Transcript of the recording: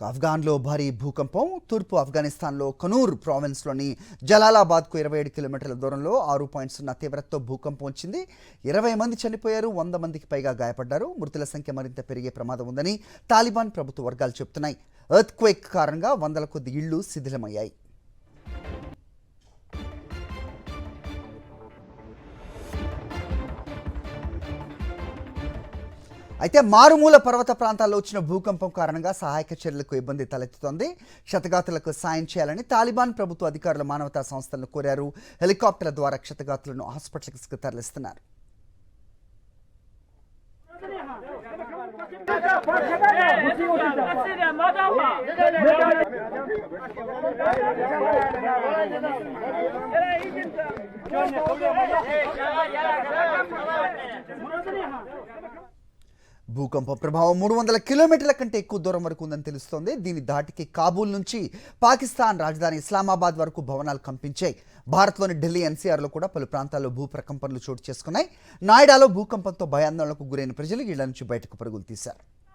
ఆఫ్ఘన్లో భారీ భూకంపం. తూర్పు ఆఫ్ఘనిస్తాన్లో కనూర్ ప్రావిన్స్లోని జలాలాబాద్కు 27 కిలోమీటర్ల దూరంలో 6.0 తీవ్రతతో భూకంపం వచ్చింది. 20 మంది చనిపోయారు, 100 మందికి పైగా గాయపడ్డారు. మృతుల సంఖ్య మరింత పెరిగే ప్రమాదం ఉందని తాలిబాన్ ప్రభుత్వ వర్గాలు చెబుతున్నాయి. ఎర్త్ క్వేక్ కారణంగా వందల కొద్ది ఇళ్లు శిథిలమయ్యాయి. అయితే మారుమూల పర్వత ప్రాంతాల్లో వచ్చిన భూకంపం కారణంగా సహాయక చర్యలకు ఇబ్బంది తలెత్తుతోంది. క్షతగాతులకు సాయం చేయాలని తాలిబాన్ ప్రభుత్వ అధికారులు మానవతా సంస్థలను కోరారు. హెలికాప్టర్ల ద్వారా క్షతగాతులను హాస్పిటల్స్కి తరలిస్తున్నారు. భూకంపం ప్రభావం 300 కిలోమీటర్ల కంటే ఎక్కువ దూరం వరకు ఉందని తెలుస్తోంది. దీని ధాటికి కాబూల్ నుంచి పాకిస్తాన్ రాజధాని ఇస్లామాబాద్ వరకు భవనాలు కంపించాయి. భారత్లోని ఢిల్లీ ఎన్సీఆర్లో కూడా పలు ప్రాంతాల్లో భూ ప్రకంపనలు చోటు చేసుకున్నాయి. నాయిడాలో భూకంపంతో భయాందోళనకు గురైన ప్రజలు ఇళ్ల నుంచి బయటకు పరుగులు తీశారు.